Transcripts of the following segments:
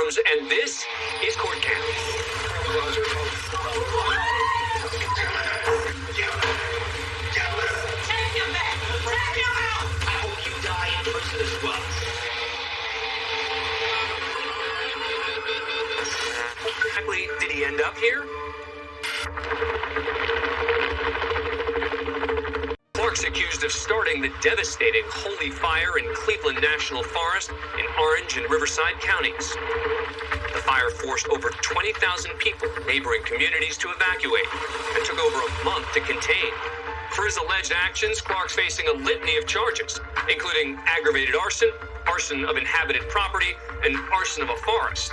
firearms, and this is Court Cam. Exactly did he end up here? Clark's accused of starting the devastating Holy Fire in Cleveland National Forest in Orange and Riverside counties. The fire forced over 20,000 people in neighboring communities to evacuate and took over a month to contain. For his alleged actions, Clark's facing a litany of charges, including aggravated arson, arson of inhabited property, and arson of a forest.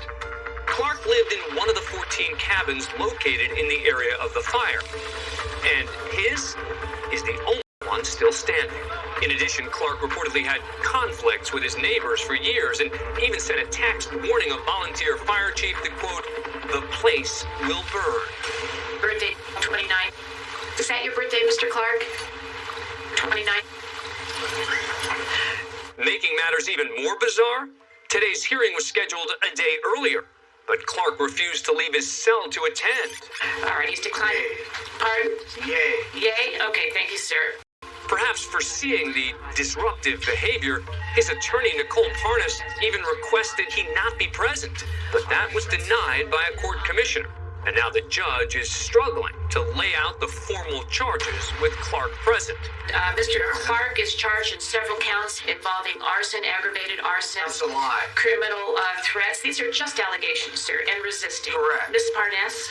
Clark lived in one of the 14 cabins located in the area of the fire, and his is the only one still standing. In addition, Clark reportedly had conflicts with his neighbors for years and even sent a text warning a volunteer fire chief that, quote, "the place will burn." Birthday, 29. Is that your birthday, Mr. Clark? 29. Making matters even more bizarre, today's hearing was scheduled a day earlier, but Clark refused to leave his cell to attend. All right, he's declining. Pardon? Yay. Yay? Okay, thank you, sir. Perhaps foreseeing the disruptive behavior, his attorney, Nicole Parnas, even requested he not be present, but that was denied by a court commissioner. And now the judge is struggling to lay out the formal charges with Clark present. Mr. Clark is charged in several counts involving arson, aggravated arson. That's a lie. Criminal threats. These are just allegations, sir, and resisting. Correct. Ms. Parnas,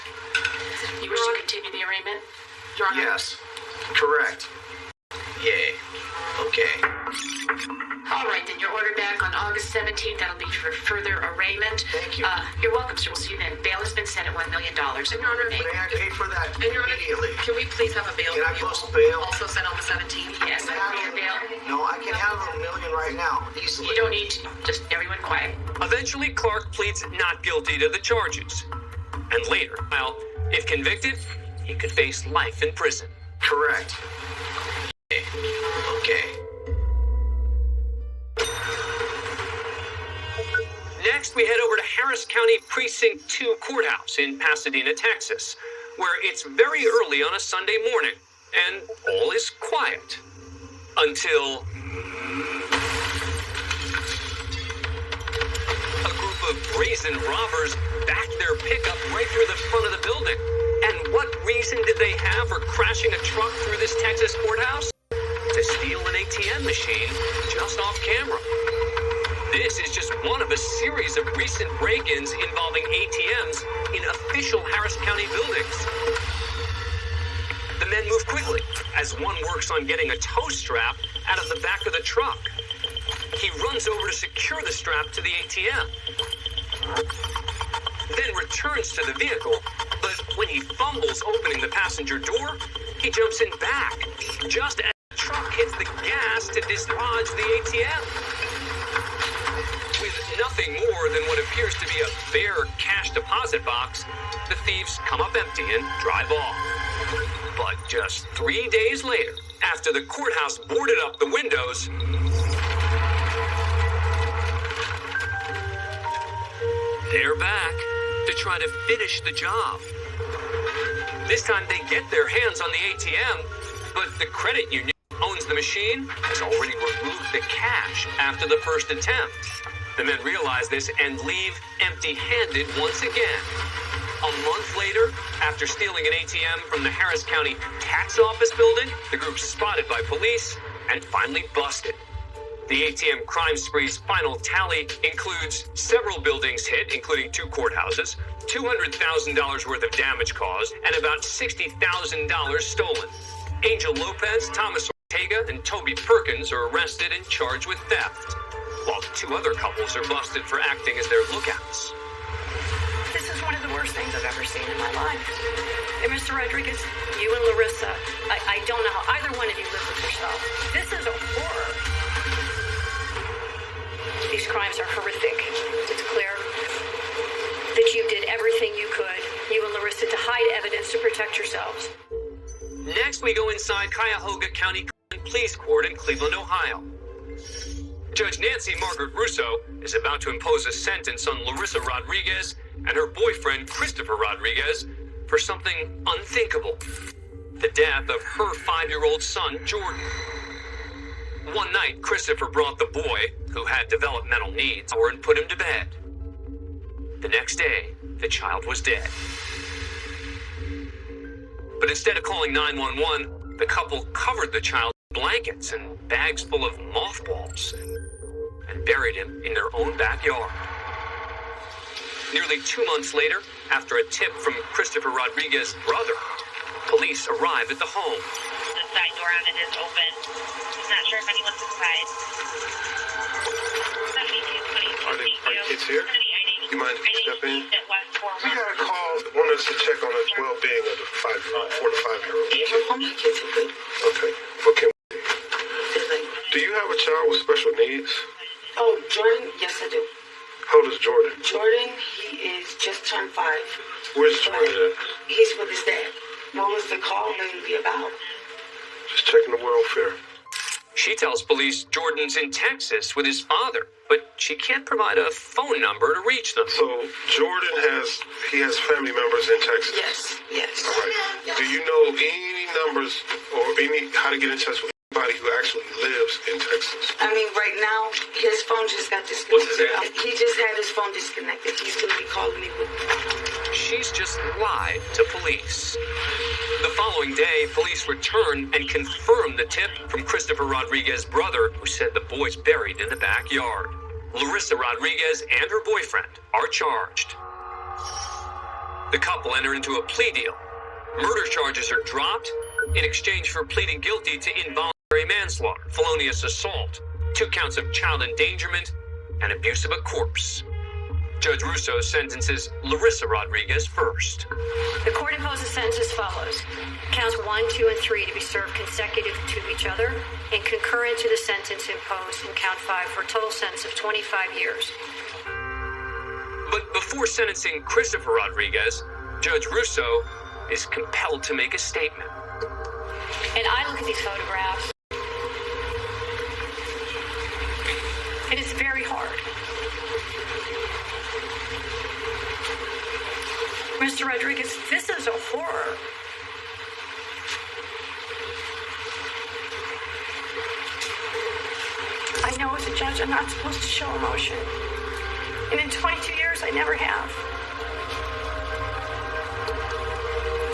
you wish to continue the arraignment? Your Honor? Yes. Correct. Yay. Okay. All right, then you're ordered back on August 17th. That'll be for further arraignment. Thank you. You're welcome, sir. We'll see you then. Bail has been set at $1 million. And Your Honor, May I pay for that And Your Honor, immediately? can we please have a bail? Can I review post bail? Also set on the 17th? yes, I pay your bail. No, I can handle $1 million right now, easily. You don't need to. Just everyone quiet. Eventually, Clark pleads not guilty to the charges. And later, well, if convicted, he could face life in prison. Correct. Yay. Okay. Next, we head over to Harris County Precinct 2 Courthouse in Pasadena, Texas, where it's very early on a Sunday morning, and all is quiet. Until a group of brazen robbers backed their pickup right through the front of the building. And what reason did they have for crashing a truck through this Texas courthouse? To steal an ATM machine just off camera. This is just one of a series of recent break-ins involving ATMs in official Harris County buildings. The men move quickly as one works on getting a tow strap out of the back of the truck. He runs over to secure the strap to the ATM, then returns to the vehicle, but when he fumbles opening the passenger door, he jumps in back, just as the truck hits the gas to dislodge the ATM. With nothing more than what appears to be a bare cash deposit box, the thieves come up empty and drive off. But just 3 days later, after the courthouse boarded up the windows, they're back to try to finish the job. This time they get their hands on the ATM, but the credit union owns the machine has already removed the cash after the first attempt. The men realize this and leave empty-handed once again. A month later, after stealing an ATM from the Harris County Tax Office building, the group's spotted by police and finally busted. The ATM crime spree's final tally includes several buildings hit, including 2 courthouses, $200,000 worth of damage caused, and about $60,000 stolen. Angel Lopez, Thomas Ortega, and Toby Perkins are arrested and charged with theft, while 2 other couples are busted for acting as their lookouts. This is one of the worst things I've ever seen in my life. And Mr. Rodriguez, you and Larissa, I don't know how either one of you live with yourself. This is a horror. These crimes are horrific. It's clear that you did everything you could, you and Larissa, to hide evidence to protect yourselves. Next, we go inside Cuyahoga County Police Court in Cleveland, Ohio. Judge Nancy Margaret Russo is about to impose a sentence on Larissa Rodriguez and her boyfriend Christopher Rodriguez for something unthinkable: the death of her 5-year-old son, Jordan. One night, Christopher brought the boy, who had developmental needs, and put him to bed. The next day, the child was dead. But instead of calling 911, the couple covered the child in blankets and bags full of mothballs and buried him in their own backyard. Nearly 2 months later, after a tip from Christopher Rodriguez's brother, police arrive at the home. The side door on it is open. I'm not sure if anyone's inside. 7222. Are the kids here? You mind if we step in? We got a call, want us to check on the well-being of the 4 to 5-year-old. Okay. What can we do? Do you have a child with special needs? Oh, Jordan? Yes, I do. How old is Jordan? Jordan, he is just turned 5. Where's Jordan at? He's with his dad. What was the call mainly about? Just checking the welfare. She tells police Jordan's in Texas with his father, but she can't provide a phone number to reach them. So Jordan has family members in Texas? Yes. All right. Do you know any numbers or how to get in touch with anybody who actually lives in Texas? I mean, right now, his phone just got disconnected. He just had his phone disconnected. He's going to be calling me with... She's just lied to police. The following day, police return and confirm the tip from Christopher Rodriguez's brother, who said the boy's buried in the backyard. Larissa Rodriguez and her boyfriend are charged. The couple enter into a plea deal. Murder charges are dropped in exchange for pleading guilty to involuntary manslaughter, felonious assault, 2 counts of child endangerment, and abuse of a corpse. Judge Russo sentences Larissa Rodriguez first. The court imposes sentence as follows. Counts 1, 2, and 3 to be served consecutive to each other and concurrent to the sentence imposed in count 5 for a total sentence of 25 years. But before sentencing Christopher Rodriguez, Judge Russo is compelled to make a statement. And I look at these photographs, and it's very hard. Mr. Rodriguez, this is a horror. I know as a judge I'm not supposed to show emotion. And in 22 years, I never have.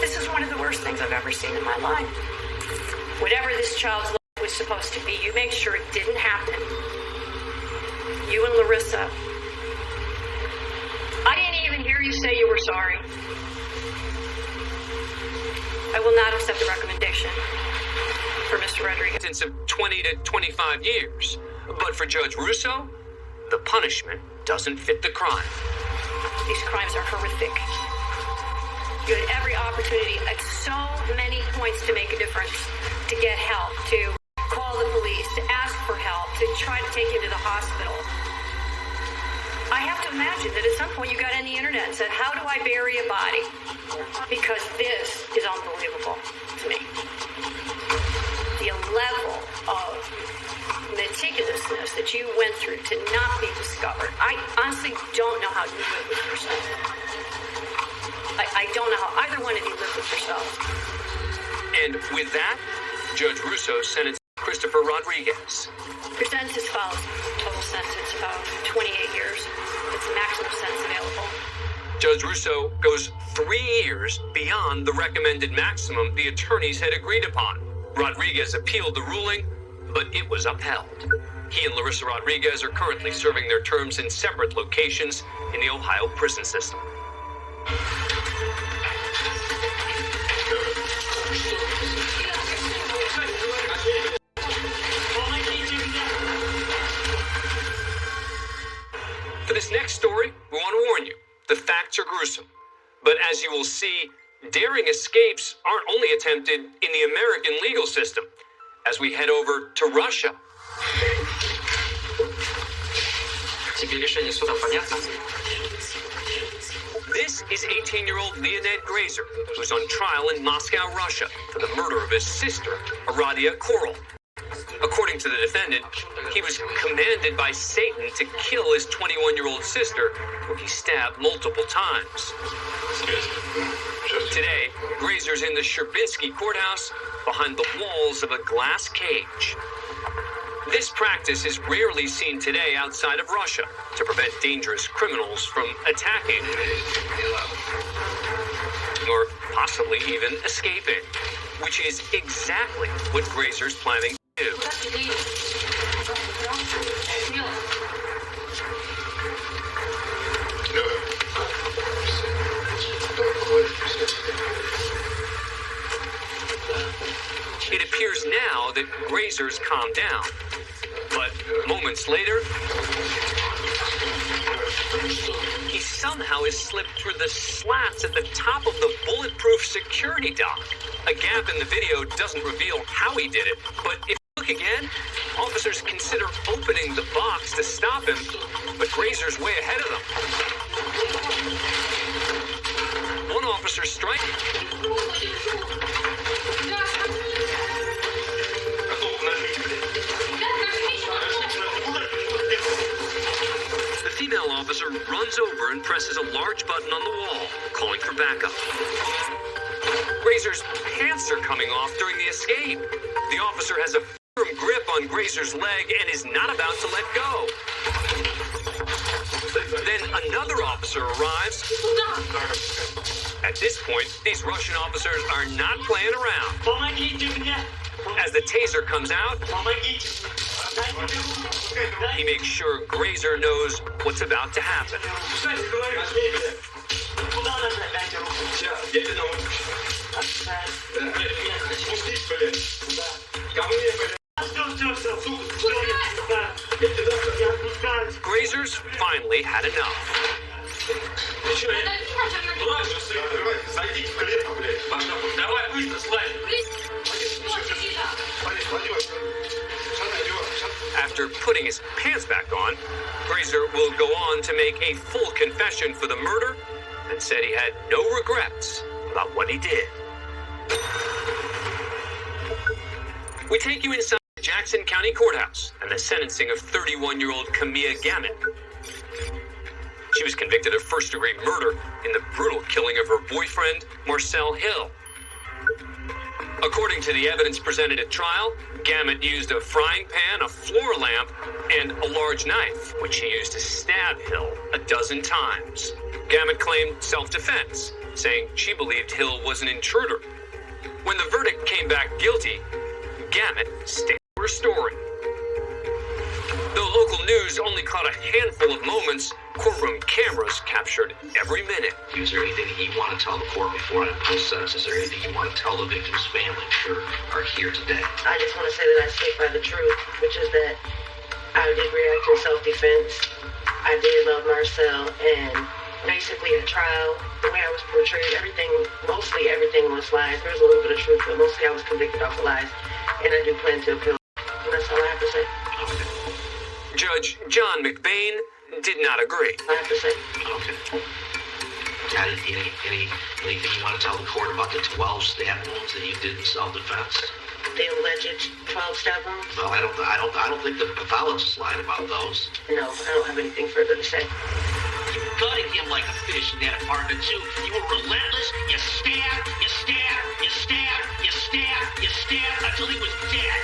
This is one of the worst things I've ever seen in my life. Whatever this child's life was supposed to be, you make sure it didn't happen. You and Larissa. I didn't even hear you say you were sorry. I will not accept the recommendation for Mr. Rodriguez. Sentence of 20 to 25 years. But for Judge Russo, the punishment doesn't fit the crime. These crimes are horrific. You had every opportunity at so many points to make a difference, to get help, to call the police, to ask for help, to try to take him to the hospital. I have to imagine that at some point you got on the internet and said, how do I bury a body? Because this is unbelievable to me. The level of meticulousness that you went through to not be discovered. I honestly don't know how you live with yourself. I don't know how either one of you live with yourself. And with that, Judge Russo sentenced Christopher Rodriguez. Your sentence is follows. Total sentence of 28 years. It's the maximum sentence available. Judge Russo goes 3 years beyond the recommended maximum the attorneys had agreed upon. Rodriguez appealed the ruling, but it was upheld. He and Larissa Rodriguez are currently serving their terms in separate locations in the Ohio prison system. For this next story, we want to warn you, the facts are gruesome. But as you will see, daring escapes aren't only attempted in the American legal system. As we head over to Russia. This is 18-year-old Leonid Grazer, who's on trial in Moscow, Russia, for the murder of his sister, Aradia Korol. According to the defendant, he was commanded by Satan to kill his 21-year-old sister, who he stabbed multiple times. Today, Grazer's in the Sherbinsky courthouse behind the walls of a glass cage. This practice is rarely seen today outside of Russia to prevent dangerous criminals from attacking or possibly even escaping, which is exactly what Grazer's planning to do. It appears now that Grazer's calmed down, but moments later, he somehow has slipped through the slats at the top of the bulletproof security dock. A gap in the video doesn't reveal how he did it, but if you look again, officers consider opening the box to stop him, but Grazer's way ahead of them. One officer strikes. The female officer runs over and presses a large button on the wall, calling for backup. Grazer's pants are coming off during the escape. The officer has a firm grip on Grazer's leg and is not about to let go. Then another officer arrives. At this point, these Russian officers are not playing around. As the taser comes out, he makes sure Grazer knows what's about to happen. Grazer's finally had enough. After putting his pants back on, Grazer will go on to make a full confession for the murder and said he had no regrets about what he did. We take you inside the Jackson County Courthouse and the sentencing of 31-year-old Camilla Gamet. She was convicted of first-degree murder in the brutal killing of her boyfriend, Marcel Hill. According to the evidence presented at trial, Gamet used a frying pan, a floor lamp, and a large knife, which she used to stab Hill 12 times. Gamet claimed self-defense, saying she believed Hill was an intruder. When the verdict came back guilty, Gamet stayed for her story. Though local news only caught a handful of moments, courtroom cameras captured every minute. Is there anything that you want to tell the court before I post sentence? Is there anything you want to tell the victim's family who are here today? I just want to say that I stick by the truth, which is that I did react in self-defense. I did love Marcel, and basically at trial, the way I was portrayed, mostly everything was lies. There was a little bit of truth, but mostly I was convicted off of lies, and I do plan to appeal. And that's all I have to say. Judge John McBain did not agree. I have to say. Okay. Anything you want to tell the court about the 12 stab wounds that you did in self-defense? The alleged 12 stab wounds? Well, I don't think the pathologist lied about those. No, I don't have anything further to say. You gutted him like a fish in that apartment too. You were relentless. You stabbed, you stabbed, you stabbed, you stabbed, you stabbed until he was dead.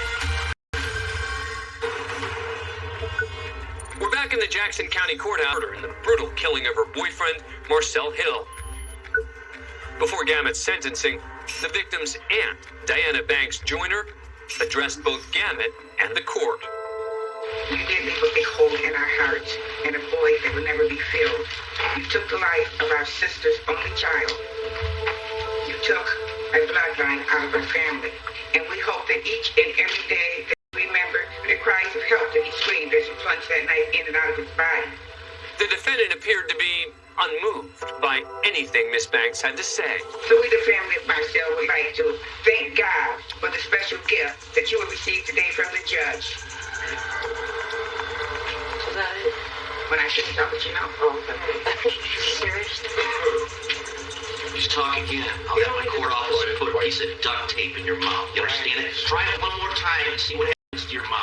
We're back in the Jackson County Courthouse in the brutal killing of her boyfriend, Marcel Hill. Before Gamet's sentencing, the victim's aunt, Diana Banks Joyner, addressed both Gamet and the court. You did leave a big hole in our hearts and a void that will never be filled. You took the life of our sister's only child. You took a bloodline out of our family. And we hope that each and every day that we remember the cries of help that he screamed as he plunged that knife in and out of his body. The defendant appeared to be unmoved by anything Miss Banks had to say. So we, the family of Marcel, would like to thank God for the special gift that you will receive today from the judge. Is that it? When I shouldn't talk, but you know. Oh, okay. Seriously? Just talk again. I'll have my court officer put a piece of duct tape in your mouth. You understand it? Try it one more time and see what happens to your mouth.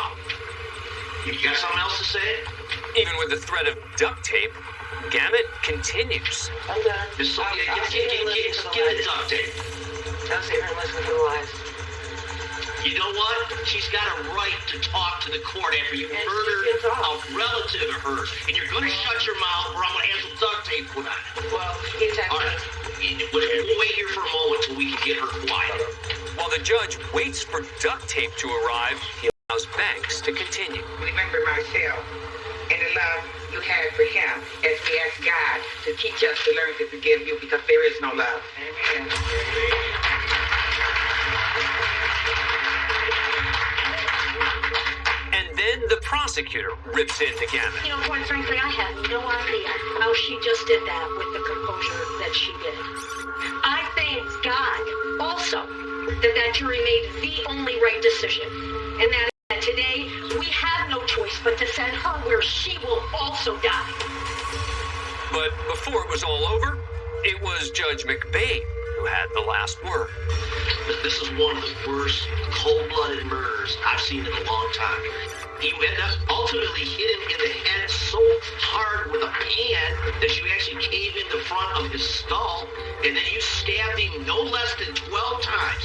You got something else to say? Even with the threat of duct tape, Gamut continues. I'm done. Miss Sophia, get the duct tape. I'll sit here and listen to the lies. You know what? She's got a right to talk to the court after you And she murdered can talk. a relative of hers. And you're going to shut your mouth or I'm going to have some duct tape put on it. Well, he attacked All me. right. We'll wait here for a moment till we can get her quiet. While the judge waits for duct tape to arrive, he allows Banks to continue. Remember, Marcel, and the love you had for him as we ask God to teach us to learn to forgive you because there is no love. Amen. And then the prosecutor rips into Gamut. You know, quite frankly, I had no idea how she just did that with the composure that she did. I thank God also that jury made the only right decision, and that is that today we have no choice but to send her where she will also die. But before it was all over, it was Judge McBain who had the last word. This is one of the worst cold-blooded murders I've seen in a long time. You end up ultimately hit him in the head so hard with a pan that you actually cave in the front of his skull, and then you stabbed him no less than 12 times.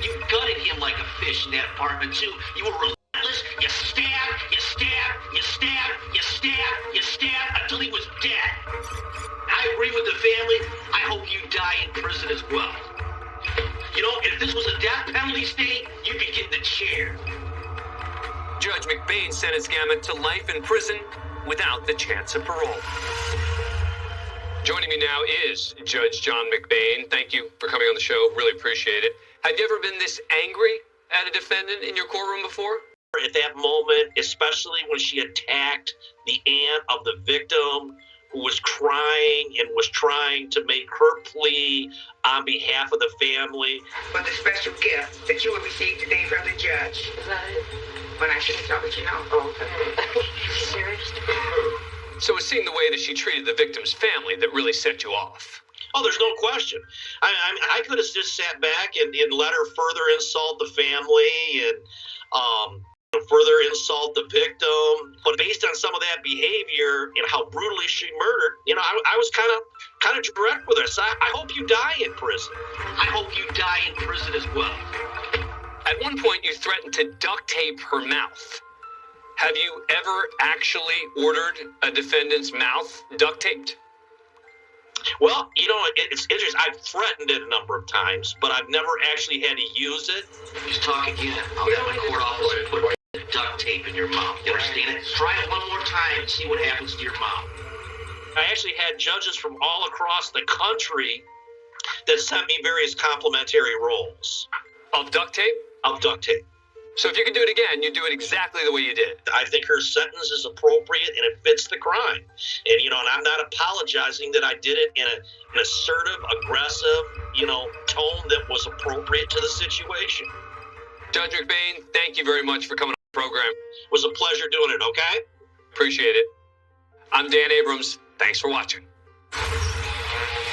You gutted him like a fish in that apartment, too. You were relentless. You stabbed, you stabbed, you stabbed, you stabbed, you stabbed until he was dead. I agree with the family. I hope you die in prison as well. You know, if this was a death penalty state, you'd be getting the chair. Judge McBain sentenced Gamut to life in prison without the chance of parole. Joining me now is Judge John McBain. Thank you for coming on the show. Really appreciate it. Have you ever been this angry at a defendant in your courtroom before? At that moment, especially when she attacked the aunt of the victim who was crying and was trying to make her plea on behalf of the family. For the special gift that you will receive today from the judge. Is that it? When I shouldn't tell you, know. Oh, okay. Serious? So it's seeing the way that she treated the victim's family that really set you off. Oh, there's no question. I could have just sat back and let her further insult the family and further insult the victim. But based on some of that behavior and how brutally she murdered, I was kind of direct with her. So I hope you die in prison. I hope you die in prison as well. At one point, you threatened to duct tape her mouth. Have you ever actually ordered a defendant's mouth duct taped? Well, it's interesting. I've threatened it a number of times, but I've never actually had to use it. Just talk again. I'll have my court officer put duct tape in your mouth. You understand it? Try it one more time and see what happens to your mouth. I actually had judges from all across the country that sent me various complimentary rolls. Of duct tape? Of duct tape. So if you could do it again, you'd do it exactly the way you did. I think her sentence is appropriate and it fits the crime. And, and I'm not apologizing that I did it in an assertive, aggressive, tone that was appropriate to the situation. Judge McBain, thank you very much for coming on the program. It was a pleasure doing it, okay? Appreciate it. I'm Dan Abrams. Thanks for watching.